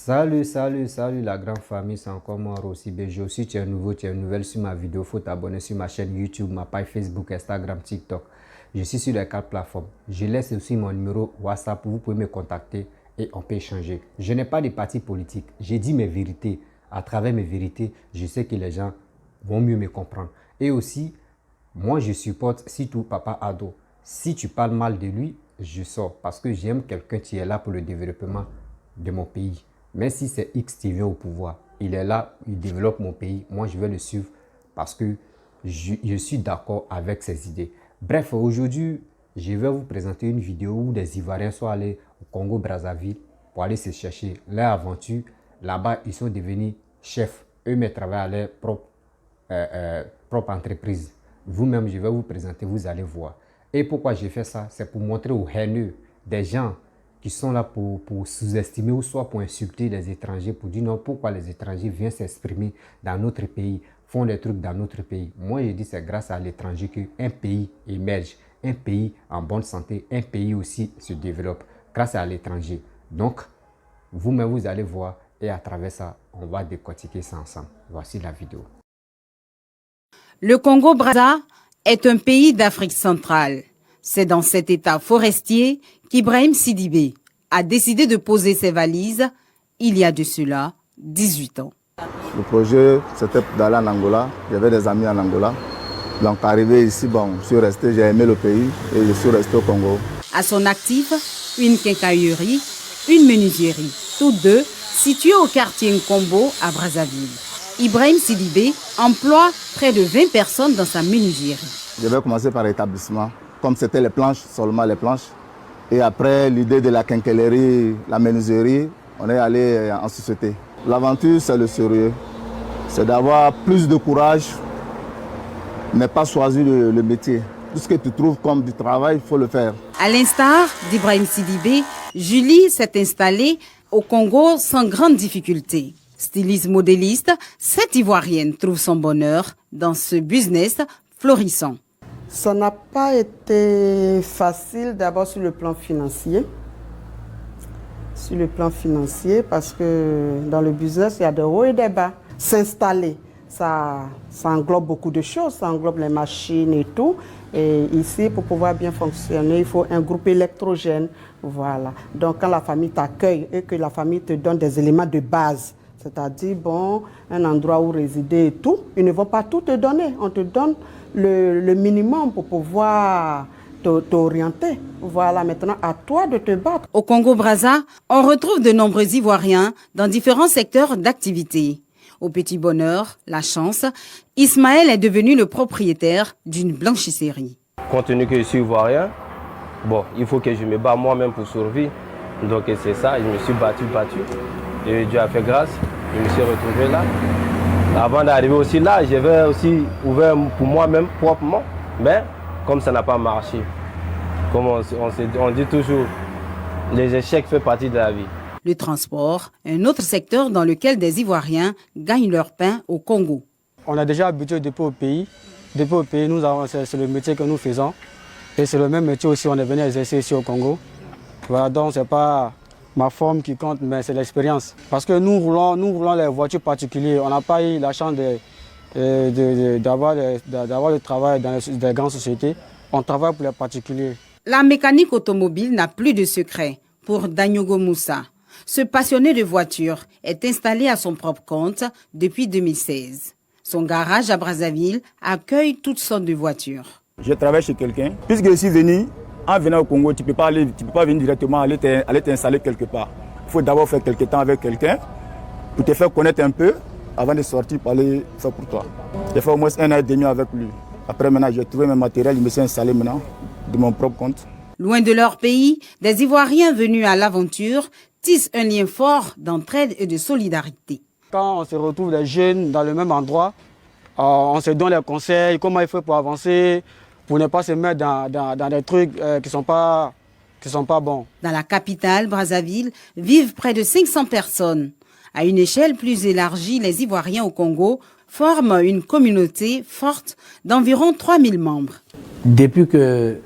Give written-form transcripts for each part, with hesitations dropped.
Salut la grande famille, c'est encore moi Rossi BG. Si tu es nouveau, tu es nouvelle sur ma vidéo, il faut t'abonner sur ma chaîne YouTube, ma page Facebook, Instagram, TikTok. Je suis sur les 4 plateformes. Je laisse aussi mon numéro WhatsApp, vous pouvez me contacter et on peut échanger. Je n'ai pas de parti politique, j'ai dit mes vérités. À travers mes vérités, je sais que les gens vont mieux me comprendre. Et aussi, moi je supporte surtout Papa Ado. Si tu parles mal de lui, je sors parce que j'aime quelqu'un qui est là pour le développement de mon pays. Mais si c'est X qui vient au pouvoir, il est là, il développe mon pays, moi je vais le suivre parce que je suis d'accord avec ses idées. Bref, aujourd'hui, je vais vous présenter une vidéo où des Ivoiriens sont allés au Congo-Brazzaville pour aller se chercher leur aventure. Là-bas, ils sont devenus chefs. Eux-mêmes travaillent à leur propre entreprise. Vous-même, je vais vous présenter, vous allez voir. Et pourquoi j'ai fait ça? C'est pour montrer aux haineux des gens qui sont là pour sous-estimer ou soit pour insulter les étrangers, pour dire non, pourquoi les étrangers viennent s'exprimer dans notre pays, font des trucs dans notre pays. Moi, je dis c'est grâce à l'étranger qu'un pays émerge, un pays en bonne santé, un pays aussi se développe grâce à l'étranger. Donc, vous-même, vous allez voir et à travers ça, on va décortiquer ça ensemble. Voici la vidéo. Le Congo-Brazza est un pays d'Afrique centrale. C'est dans cet état forestier qu'Ibrahim Sidibé a décidé de poser ses valises il y a de cela 18 ans. Le projet, c'était d'aller en Angola. J'avais des amis en Angola. Donc, arrivé ici, je suis resté, j'ai aimé le pays et je suis resté au Congo. À son actif, une quincaillerie, une menuiserie, toutes deux situées au quartier Nkombo à Brazzaville. Ibrahim Sidibé emploie près de 20 personnes dans sa menuiserie. Je vais commencer par l'établissement. Comme c'était les planches, seulement les planches. Et après, l'idée de la quincaillerie, la menuiserie, on est allé en société. L'aventure, c'est le sérieux. C'est d'avoir plus de courage, ne pas choisir le métier. Tout ce que tu trouves comme du travail, il faut le faire. À l'instar d'Ibrahim Sidibé, Julie s'est installée au Congo sans grande difficulté. Styliste modéliste, cette Ivoirienne trouve son bonheur dans ce business florissant. Ça n'a pas été facile d'abord sur le plan financier. Sur le plan financier, parce que dans le business, il y a des hauts et des bas. S'installer, ça englobe beaucoup de choses, ça englobe les machines et tout. Et ici, pour pouvoir bien fonctionner, il faut un groupe électrogène. Voilà. Donc, quand la famille t'accueille et que la famille te donne des éléments de base, c'est-à-dire, un endroit où résider et tout, ils ne vont pas tout te donner. On te donne le minimum pour pouvoir t'orienter. Voilà, maintenant, à toi de te battre. Au Congo-Brazza, on retrouve de nombreux Ivoiriens dans différents secteurs d'activité. Au petit bonheur, la chance, Ismaël est devenu le propriétaire d'une blanchisserie. Compte tenu que je suis Ivoirien, il faut que je me batte moi-même pour survivre. Donc c'est ça, je me suis battu. Et Dieu a fait grâce, je me suis retrouvé là. Avant d'arriver aussi là, j'avais aussi ouvert pour moi-même proprement. Mais comme ça n'a pas marché, comme on dit toujours, les échecs font partie de la vie. Le transport, un autre secteur dans lequel des Ivoiriens gagnent leur pain au Congo. On a déjà habitué depuis au pays. Depuis au pays, c'est le métier que nous faisons. Et c'est le même métier aussi, on est venu exercer ici au Congo. Voilà, donc ce n'est pas ma forme qui compte, mais c'est l'expérience. Parce que nous roulons les voitures particulières. On n'a pas eu la chance d'avoir le travail dans des grandes sociétés. On travaille pour les particuliers. La mécanique automobile n'a plus de secret pour Danyogo Moussa. Ce passionné de voitures est installé à son propre compte depuis 2016. Son garage à Brazzaville accueille toutes sortes de voitures. Je travaille chez quelqu'un. Puisque je suis venu, en venant au Congo, tu ne peux pas venir directement aller t'installer quelque part. Il faut d'abord faire quelque temps avec quelqu'un pour te faire connaître un peu avant de sortir pour aller faire pour toi. J'ai fait au moins 1 an et demi avec lui. Après, maintenant, j'ai trouvé mes matériels, je me suis installé maintenant de mon propre compte. Loin de leur pays, des Ivoiriens venus à l'aventure tissent un lien fort d'entraide et de solidarité. Quand on se retrouve des jeunes dans le même endroit, on se donne les conseils, comment il faut pour avancer, pour ne pas se mettre dans des trucs qui ne sont pas bons. Dans la capitale, Brazzaville, vivent près de 500 personnes. À une échelle plus élargie, les Ivoiriens au Congo forment une communauté forte d'environ 3000 membres. Depuis que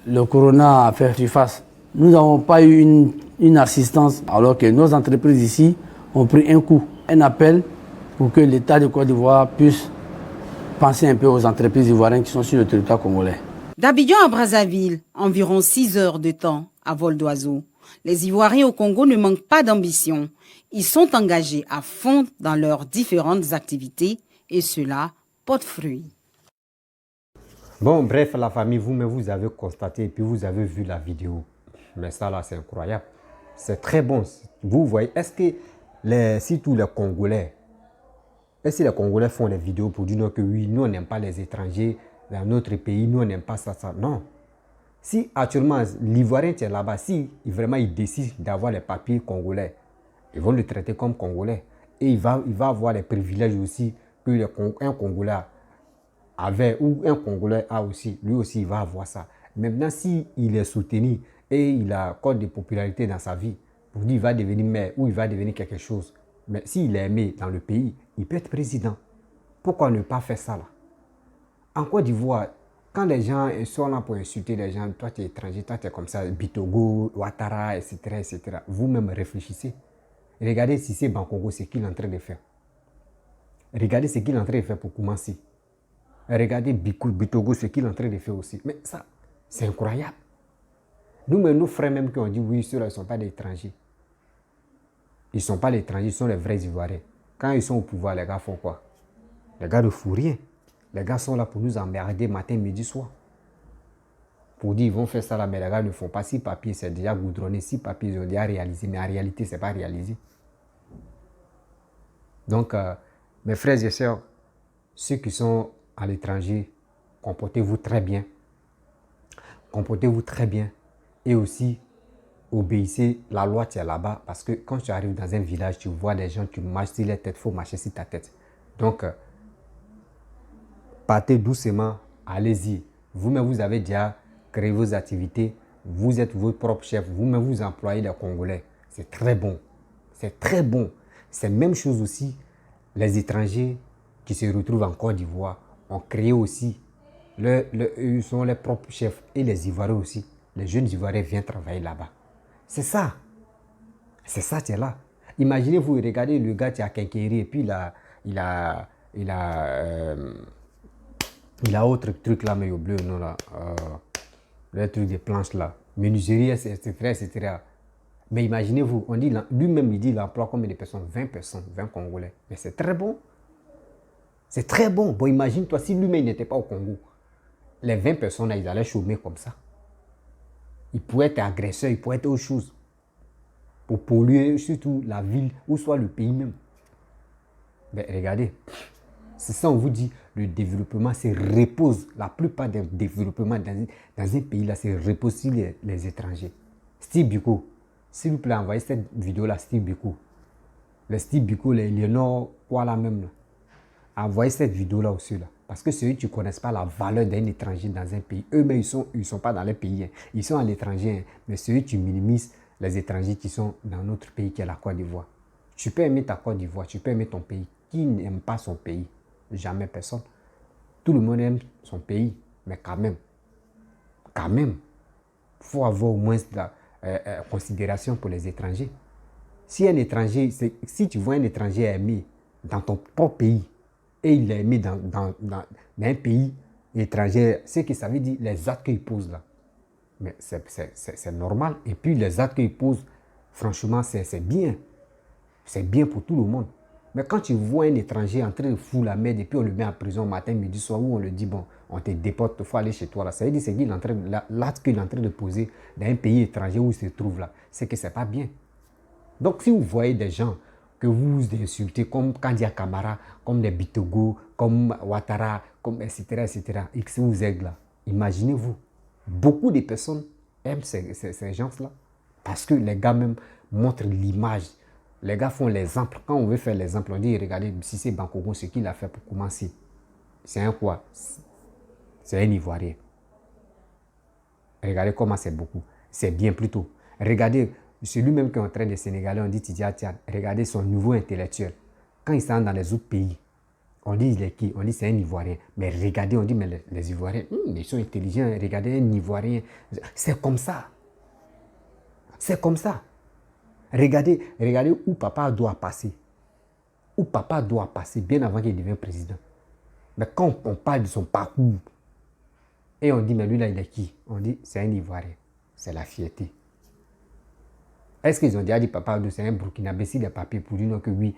le corona a fait surface, nous n'avons pas eu une assistance, alors que nos entreprises ici ont pris un coup, un appel pour que l'État de Côte d'Ivoire puisse penser un peu aux entreprises ivoiriennes qui sont sur le territoire congolais. D'Abidjan à Brazzaville, environ 6 heures de temps à vol d'oiseau. Les Ivoiriens au Congo ne manquent pas d'ambition. Ils sont engagés à fond dans leurs différentes activités et cela porte fruit. Bon, bref, la famille, vous-même, vous avez constaté et puis vous avez vu la vidéo. Mais ça, là, c'est incroyable. C'est très bon. Vous voyez, est-ce que si tous les Congolais, est-ce que les Congolais font des vidéos pour dire que oui, nous, on n'aime pas les étrangers dans notre pays, nous, on n'aime pas ça, ça. Non. Si actuellement, l'Ivoirien est là-bas, si vraiment il décide d'avoir les papiers congolais, ils vont le traiter comme Congolais. Et il va avoir les privilèges aussi que un Congolais avait ou un Congolais a aussi. Lui aussi, il va avoir ça. Maintenant, s'il est soutenu et il a code de popularité dans sa vie, pour dire qu'il va devenir maire ou il va devenir quelque chose, mais s'il est aimé dans le pays, il peut être président. Pourquoi ne pas faire ça là? En Côte d'Ivoire, quand les gens sont là pour insulter les gens, toi tu es étranger, toi tu es comme ça, Bitogo, Ouattara, etc., etc. Vous-même réfléchissez. Regardez si c'est Bankongo, c'est qu'il est en train de faire. Regardez ce qu'il est en train de faire pour commencer. Regardez Bitogo, ce qu'il est en train de faire aussi. Mais ça, c'est incroyable. Nous-mêmes, nos frères même qui ont dit oui, ceux-là ne sont pas des étrangers. Ils ne sont pas les étrangers, ils sont les vrais Ivoiriens. Quand ils sont au pouvoir, les gars font quoi? Les gars ne font rien. Les gars sont là pour nous emmerder matin, midi, soir. Pour dire ils vont faire ça là, mais les gars ne font pas. 6 papiers, c'est déjà goudronné. 6 papiers, ils ont déjà réalisé, mais en réalité, ce n'est pas réalisé. Donc, mes frères et sœurs, ceux qui sont à l'étranger, comportez-vous très bien. Comportez-vous très bien. Et aussi, obéissez la loi, tu es là-bas. Parce que quand tu arrives dans un village, tu vois des gens, tu marches sur les têtes, il faut marcher sur ta tête. Donc, partez doucement, allez-y. Vous-même, vous avez déjà créé vos activités. Vous êtes votre propre chef. Vous-même, vous employez des Congolais. C'est très bon. C'est très bon. C'est la même chose aussi. Les étrangers qui se retrouvent en Côte d'Ivoire ont créé aussi. Ils sont les propres chefs. Et les Ivoiriens aussi. Les jeunes Ivoiriens viennent travailler là-bas. C'est ça. C'est ça, tu es là. Imaginez-vous, regardez le gars qui a quincaillerie et puis il a autre truc là, mais au bleu, non là. Le truc des planches là. Menuiserie, etc., etc. Mais imaginez-vous, on dit, lui-même il dit il emploie combien de personnes? 20 personnes, 20 Congolais. Mais c'est très bon. C'est très bon. Bon, imagine-toi, si lui-même n'était pas au Congo, les 20 personnes là, ils allaient chômer comme ça. Il pourrait être agresseur, il pourrait être autre chose. Pour polluer surtout la ville ou soit le pays même. Mais regardez, c'est ça on vous dit, le développement se repose. La plupart des développements dans un pays là se repose sur les étrangers. Steve Biko, s'il vous plaît, envoyez cette vidéo là, Steve Biko. Le Steve Biko, les Léonard, quoi là même là. Envoyez cette vidéo là aussi là. Parce que ceux qui ne connaissent pas la valeur d'un étranger dans un pays, eux-mêmes, ils sont pas dans les pays. Hein. Ils sont à l'étranger. Hein. Mais ceux qui minimisent les étrangers qui sont dans notre pays, qui est la Côte d'Ivoire. Tu peux aimer ta Côte d'Ivoire, tu peux aimer ton pays. Qui n'aime pas son pays? Jamais personne. Tout le monde aime son pays. Mais quand même, il faut avoir au moins de la considération pour les étrangers. Si tu vois un étranger aimé dans ton propre pays, et il est aimé dans un pays étranger, c'est que ça veut dire les actes qu'il pose là. Mais c'est normal. Et puis les actes qu'il pose, franchement, c'est bien. C'est bien pour tout le monde. Mais quand tu vois un étranger en train de foutre la merde et puis on le met en prison matin, midi, soir, où on le dit, bon, on te déporte, il faut aller chez toi là. Ça veut dire que l'acte qu'il est en train de poser dans un pays étranger où il se trouve là, c'est que c'est pas bien. Donc si vous voyez des gens que vous insultez comme Kandia Kamara, comme des Bitogo, comme Ouattara, comme etc., etc., et que vous êtes là, imaginez-vous, beaucoup de personnes aiment ces gens-là parce que les gars même montrent l'image. Les gars font l'exemple. Quand on veut faire l'exemple, on dit, regardez, si c'est Bankongo, ce qu'il a fait pour commencer, c'est un quoi? C'est un Ivoirien. Regardez comment c'est beaucoup. C'est bien plutôt. Regardez, c'est lui-même qui est en train de Sénégalais, on dit Tidia Tian. Regardez son niveau intellectuel. Quand il s'en dans les autres pays, on dit il est qui? On dit c'est un Ivoirien. Mais regardez, on dit mais les Ivoiriens, ils sont intelligents. Regardez un Ivoirien. C'est comme ça. C'est comme ça. Regardez où papa doit passer. Où papa doit passer bien avant qu'il devienne président. Mais quand on parle de son parcours, et on dit, mais lui là, il est qui? On dit, c'est un Ivoirien. C'est la fierté. Est-ce qu'ils ont déjà dit, papa, c'est un Burkinabé, s'il a papier pour dire non, que oui,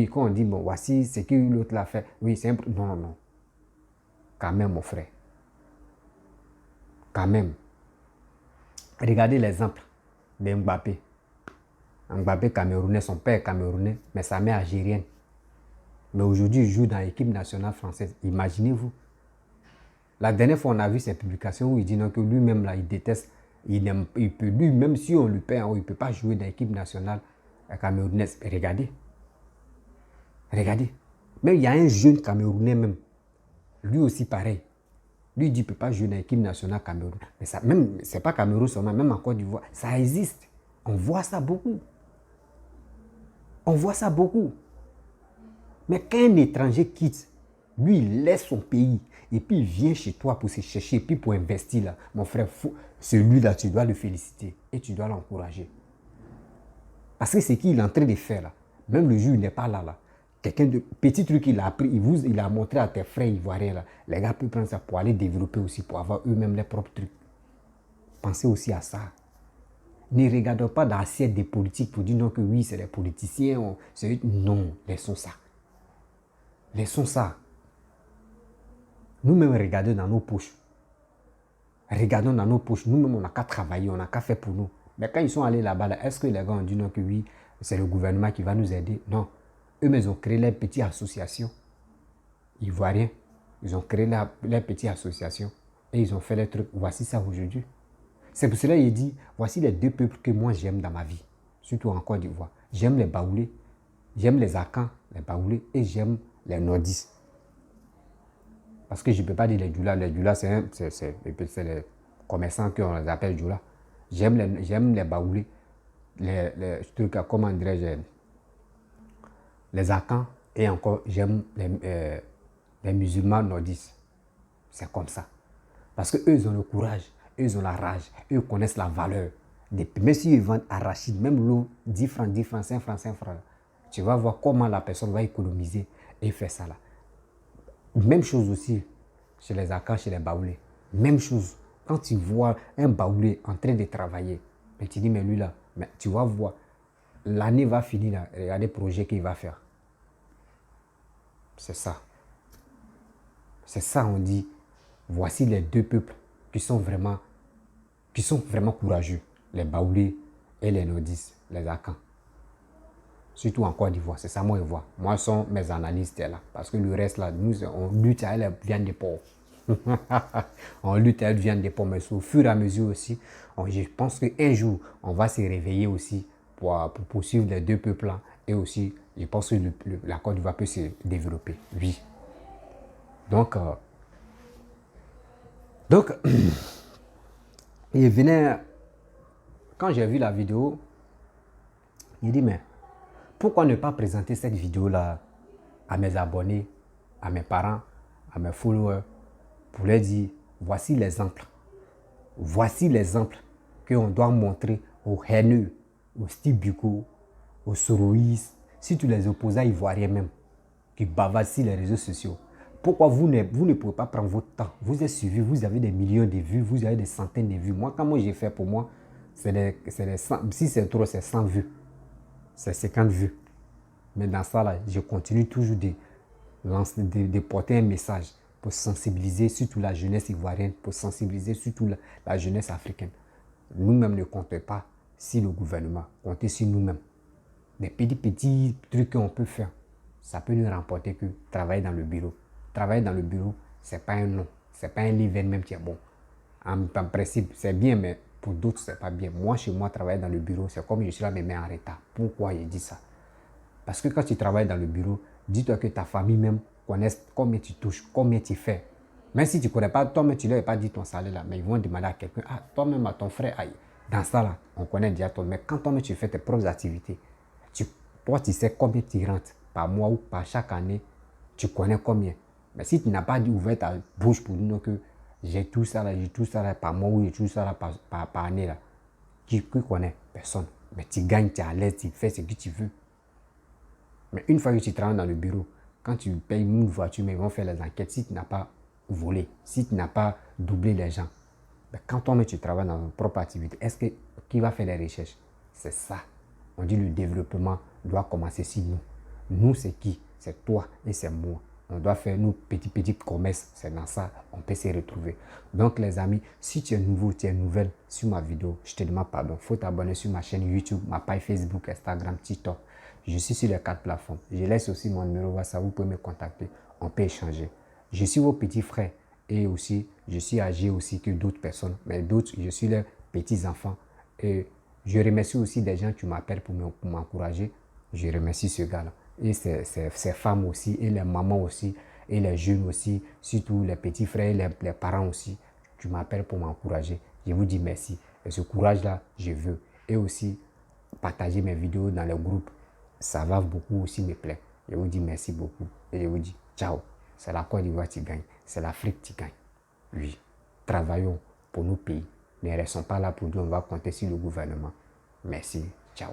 quand on dit, bon, voici ce que l'autre l'a fait, oui, c'est un... Non. Quand même, mon frère. Quand même. Regardez l'exemple de Mbappé. Mbappé camerounais, son père est camerounais, mais sa mère algérienne. Mais aujourd'hui, il joue dans l'équipe nationale française. Imaginez-vous. La dernière fois, on a vu ses publications où il dit non, que lui-même, là, il déteste. Il peut, lui, même si on lui paie, il ne peut pas jouer dans l'équipe nationale camerounaise. Regardez. Même il y a un jeune camerounais même. Lui aussi pareil. Lui, il dit qu'il ne peut pas jouer dans l'équipe nationale Cameroun. Mais ça, même, ce n'est pas Cameroun seulement, même en Côte d'Ivoire, ça existe. On voit ça beaucoup. Mais quand un étranger quitte, lui, il laisse son pays et puis il vient chez toi pour se chercher et puis pour investir là. Mon frère, celui-là, tu dois le féliciter et tu dois l'encourager. Parce que ce qu'il est en train de faire là, même le jour où il n'est pas là, quelqu'un de petit truc qu'il a appris, il a montré à tes frères ivoiriens là, les gars peuvent prendre ça pour aller développer aussi, pour avoir eux-mêmes leurs propres trucs. Pensez aussi à ça. Ne regardons pas dans l'assiette des politiques pour dire non que oui, c'est les politiciens. Non, laissons ça. Nous-mêmes, regardons dans nos poches. Nous-mêmes, on n'a qu'à travailler, on n'a qu'à faire pour nous. Mais quand ils sont allés là-bas, là, est-ce que les gars ont dit non que oui, c'est le gouvernement qui va nous aider? Non. Eux-mêmes, ils ont créé leur petite association. Ivoiriens. Ils ont créé leur petite association. Et ils ont fait les trucs. Voici ça aujourd'hui. C'est pour cela qu'il dit, voici les deux peuples que moi j'aime dans ma vie. Surtout en Côte d'Ivoire. J'aime les Baoulés. J'aime les Akans, les Baoulés. Et j'aime les Nordistes. Parce que je ne peux pas dire les Djoula. Les Djoula, c'est les commerçants qu'on les appelle Djoula. J'aime les Baoulés. Les trucs, comment dirais-je, les Akans. Et encore, j'aime les musulmans nordistes. C'est comme ça. Parce qu'eux, ils ont le courage. Eux, ils ont la rage. Eux connaissent la valeur. Même s'ils vendent arachide, même l'eau, 10 francs, 5 francs, 5 francs. Tu vas voir comment la personne va économiser et faire ça là. Même chose aussi chez les Akans, chez les Baoulés. Même chose. Quand tu vois un Baoulé en train de travailler, mais tu dis, mais lui là, mais tu vas voir, l'année va finir là, regardez le projet qu'il va faire. C'est ça. C'est ça, on dit, voici les deux peuples qui sont vraiment courageux. Les Baoulés et les Nordistes, les Akans. Surtout en Côte d'Ivoire, c'est ça moi je vois. Moi, ce sont mes analystes là. Parce que le reste là, nous, on lutte avec la viande de porc. On lutte avec la viande de porc, mais au fur et à mesure aussi, je pense qu'un jour, on va se réveiller aussi pour poursuivre les deux peuples là. Et aussi, je pense que la Côte d'Ivoire peut se développer. Oui. Donc, il venait, quand j'ai vu la vidéo, il dit, mais pourquoi ne pas présenter cette vidéo-là à mes abonnés, à mes parents, à mes followers, pour leur dire, voici l'exemple. Voici l'exemple qu'on doit montrer aux haineux, aux Steve Biko, aux Soroïs, surtout les opposants ivoiriens même, qui bavardent sur les réseaux sociaux. Pourquoi vous ne pouvez pas prendre votre temps? Vous êtes suivi, vous avez des millions de vues, vous avez des centaines de vues. Moi, quand j'ai fait pour moi, si c'est trop, c'est 100 vues. C'est 50 vues. Mais dans ça, là, je continue toujours de porter un message pour sensibiliser surtout la jeunesse ivoirienne, pour sensibiliser surtout la jeunesse africaine. Nous-mêmes ne comptons pas sur le gouvernement, comptez sur nous-mêmes. Des petits trucs qu'on peut faire, ça peut nous remporter que travailler dans le bureau. Travailler dans le bureau, ce n'est pas un nom, ce n'est pas un livre même qui est bon. En principe, c'est bien, mais pour d'autres, ce n'est pas bien. Moi, chez moi, travailler dans le bureau, c'est comme je suis là, mes mains en retard. Pourquoi je dis ça? Parce que quand tu travailles dans le bureau, dis-toi que ta famille même connaisse combien tu touches, combien tu fais. Même si tu ne connais pas, toi-même, tu ne leur as pas dit ton salaire là, mais ils vont demander à quelqu'un, ah, toi-même, à ton frère, aïe. Dans ça là, on connaît déjà ton. Mais quand toi-même, tu fais tes propres activités, toi, tu sais combien tu rentres par mois ou par chaque année, tu connais combien. Mais si tu n'as pas ouvert ta bouche pour dire que j'ai tout ça là par mois ou j'ai tout ça là par année là, qui connaît? Personne. Mais tu gagnes, tu es à l'aise, tu fais ce que tu veux. Mais une fois que tu travailles dans le bureau, quand tu payes une voiture, mais ils vont faire les enquêtes. Si tu n'as pas volé, si tu n'as pas doublé les gens, ben quand toi-même tu travailles dans ton propre activité, est-ce que qui va faire les recherches? C'est ça. On dit le développement doit commencer sur nous. Nous, c'est qui? C'est toi et c'est moi. On doit faire nos petits commerces. C'est dans ça on peut se retrouver. Donc, les amis, si tu es nouveau, tu es nouvelle sur ma vidéo, je te demande pardon. Il faut t'abonner sur ma chaîne YouTube, ma page Facebook, Instagram, TikTok. Je suis sur les 4 plateformes. Je laisse aussi mon numéro WhatsApp. Vous pouvez me contacter. On peut échanger. Je suis vos petits frères. Et aussi, je suis âgé aussi que d'autres personnes. Mais d'autres, je suis leurs petits-enfants. Et je remercie aussi des gens qui m'appellent pour m'encourager. Je remercie ce gars-là. Et ces femmes aussi, et les mamans aussi, et les jeunes aussi, surtout les petits frères, les parents aussi, qui m'appellent pour m'encourager. Je vous dis merci. Et ce courage-là, je veux. Et aussi, partager mes vidéos dans les groupes. Ça va beaucoup aussi me plaire. Je vous dis merci beaucoup. Et je vous dis ciao. C'est la Côte d'Ivoire qui gagne. C'est l'Afrique qui gagne. Oui. Travaillons pour nos pays. Ne restons pas là pour dire on va compter sur le gouvernement. Merci. Ciao.